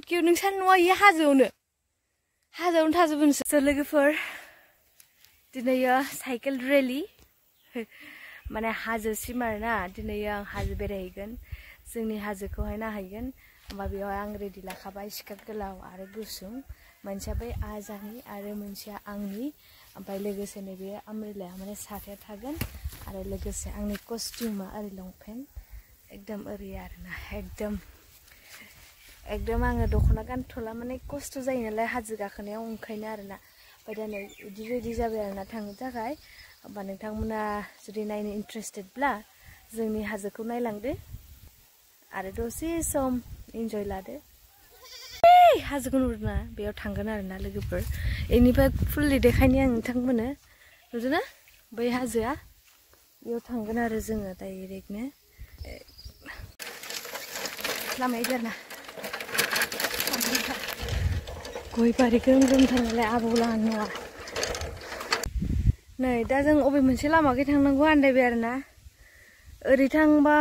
Cute नोंसा न'आ इयो हाजोआवनो थाजोबो नोंसोर। स' लोगोफोर दिनै साइकेल रेलि माने हाजोसिम आरोना दिनै आं हाजो बेरायहैगोन जोंनि हाजोखौहाय नायहैगोन ओमफ्राय बेयावहाय आं रेडि लाखाबाय स्कार्ट गोलाव आरो गुसुं मोनसेया बै आजानि आरो मोनसेया आंनि ओमफ्राय लोगोसे नैबे आमब्रेलाया माने साथाया थागोन आरो लोगोसे आंनि कस्टिउमा ओरै लंपेन्ट एकदम ओरै आरोना एकदम आङो दख'ना गानथ'ला माने खस्थ' जायो नालाय हाजो गाखोनायाव ओंखायनो आरोना ओमफ्राय दा नै बिदि रेडि जाबाय आरोना थांनो थाखाय होमबा नोंथांमोना जुदि नायनो इन्टारेस्टेडब्ला जोंनि हाजोखौ नायलांदो आरो दसे सम इन्जय लादो। हाजोखौ नुदोंना बेयाव थांगोन आरोना लोगोफोर बेनिफ्राय फुल्लि देखायनि आं नोंथांमोननो नुदोंना बै हाजोआ बेयाव थांगोन आरो जोङो डाइरेक्टनो लामाया इदि गय बारि ग्रोम ग्रोम थांनायलाय आबौ लाहानि न'आ नै दा जों अबे मोनसे लामाखै थांनांगौ आन्दायबाय आरोना ओरै थांबा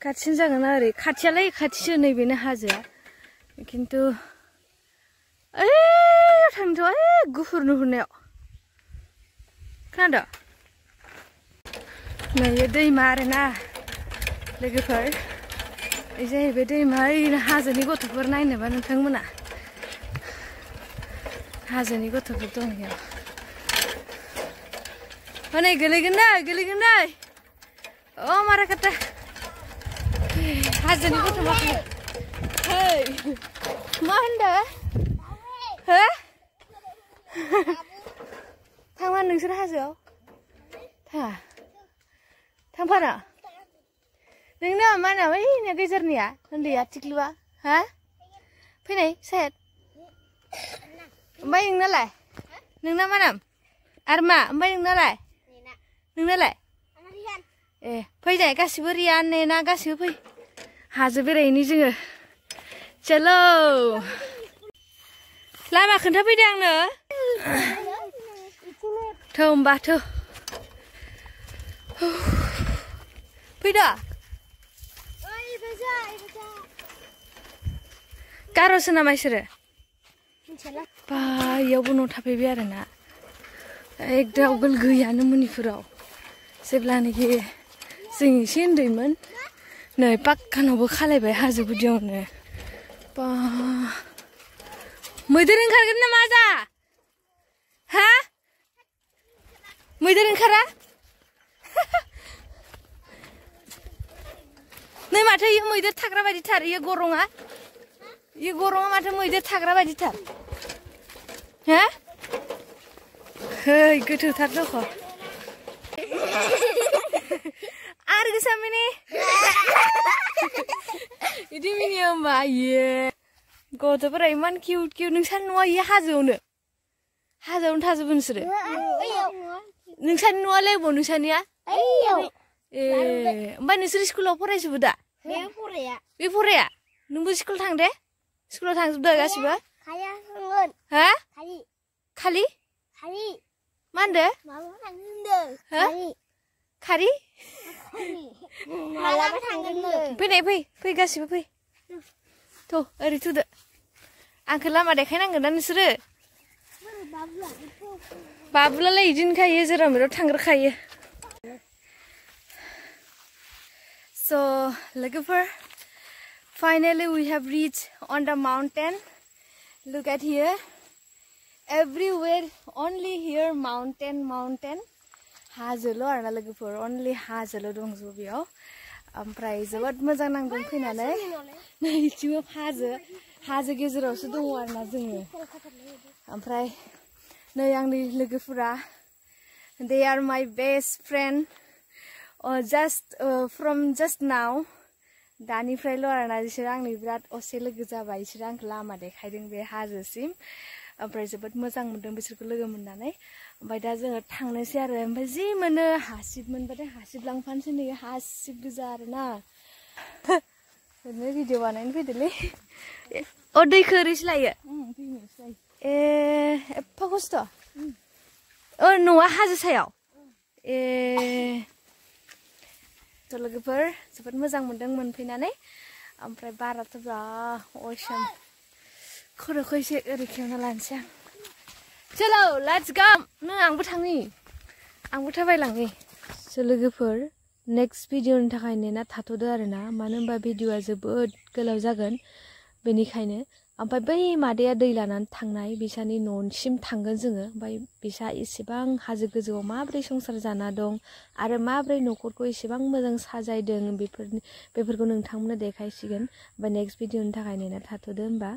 खाथिसिन जागोन ना ओरै खाथियालाय खाथिसो नैबेनो हाजोआ खिन्थु ओइ थांनोथ' गुफुर नुहुरनायाव खोनादों नै दैमा आरोना लोगोफोर बे जाहैबाय दैमा ओरैनो हाजोनि गथ'फोर नायनोबा नोंथांमोना हाजोनि गथ'फोर दं बेयाव हनै गोलैगोन नै अ मारा काटा हाजोनि गथ' माखासे hey मा होनदों हो थांमा नोंसोर हाजोआव थांफानो नोंनो मा होनो ओइनो गेजेरनिया उन्दैया थिख्लुआ हा फैनाय साहेब ओमफ्राय नोंना मा नाम आरो मा ओमफ्राय नोंनालाय ए फैनाय गासिबो रियान नेना गासिबो फै हाजो बेरायहैनि जोङो चलो लामा खोन्थाफैदो आंनो थौ होमबा थौ फैदो गार'सो नामा इसोरो बा इयावबो न' थाफैबाय आरोना एकदम आवगोल गैयानो मनिपुराव जेब्लानाखि जों एसे उन्दैमोन नै पाक्का न'बो खालायबाय हाजो गुदियावनो बा मैदेर ओंखारगोन ना मा जा हा मैदेर ओंखारा नै माथो इयो मैदेर थाग्रा बायदिथार इयो गरङा माथो मैदेर थाग्रा बायदिथार हा है गोथौथार दख' आरो गोसा मिनि इदि मिनियो होमबा इये गथ'फोरा इमान किउट नोंसा न'आ इयो हाजोआवनो थाजोबो नोंसोरो नोंसानि न'आलाय अबाव नोंसानिया ए ओमफ्राय नोंसोर स्कुलाव फरायजोबो दा बे फराया नोंबो स्कुल थांदे स्कुलाव थांजोबदो गासिबो हा खालि मा होनदो खारि फैनाय फै गासिबो फै थ' ओरै थुदो आंखौ लामा देखायनांगोन ना नोंसोरो बाबुलालाय इदिनोखायो जेराव मेराव थांग्रोखायो so लोगोफोर finally we have reached on the mountain look at here everywhere only here mountain हाजोल' आरोना लोगोफोर only हाजोल' दंजोबो बेयाव ओमफ्राय जोबोद मोजां नांदों फैनानै नै इथिंबो हाजो गेजेरावसो दङ आरोना जोङो ओमफ्राय नै आंनि लोगोफोरा they are my best friend just now दानिफ्रायल' आरोना बिसोर आंनि बिराद असे लोगो जाबाय बिसोर आंखौ लामा देखायदों बे हाजोसिम ओमफ्राय जोबोद मोजां मोनदों बिसोरखौ लोगो मोननानै ओमफ्राय दा जोङो थांनोसै आरो ओमफ्राय जि मोनो हासिब मोनबाथाय हासिब लांफानोसै नै हासिब गोजा आरोना ओरैनो भिडिअ बानायनो फैदोलै अ दैखौ ओरैसो लायो ए एफा खस्थ' न'आ हाजो सायाव लोगोफोर जोबोद मोजां मोनदों मोनफैनानै ओमफ्राय बाराथ' बिराद awesome खर'खौ एसे ओरै खेवना लानोसै आं चलो लेट्स गो नै आंबो थांनि आंबो थाबायलांनि स' लोगोफोर नेक्स्ट भिडिअनि थाखाय नेना थाथ'दो आरोना मानो होनबा भिडिअआ जोबोद गोलाव जागोन बेनिखायनो ओमफ्राय बै मादैया दै लानानै थांनाय बिसानि न'सिम थांगोन जोङो ओमफ्राय बिसा एसेबां हाजो गोजौआव माब्रै संसार जाना दं आरो माब्रै न'खरखौ एसेबां मोजां साजायदों बेफोरखौ नोंथांमोननो देखायसिगोन ओमफ्राय नेक्स्ट भिडिअनि थाखाय नेना थाथ'दो होमबा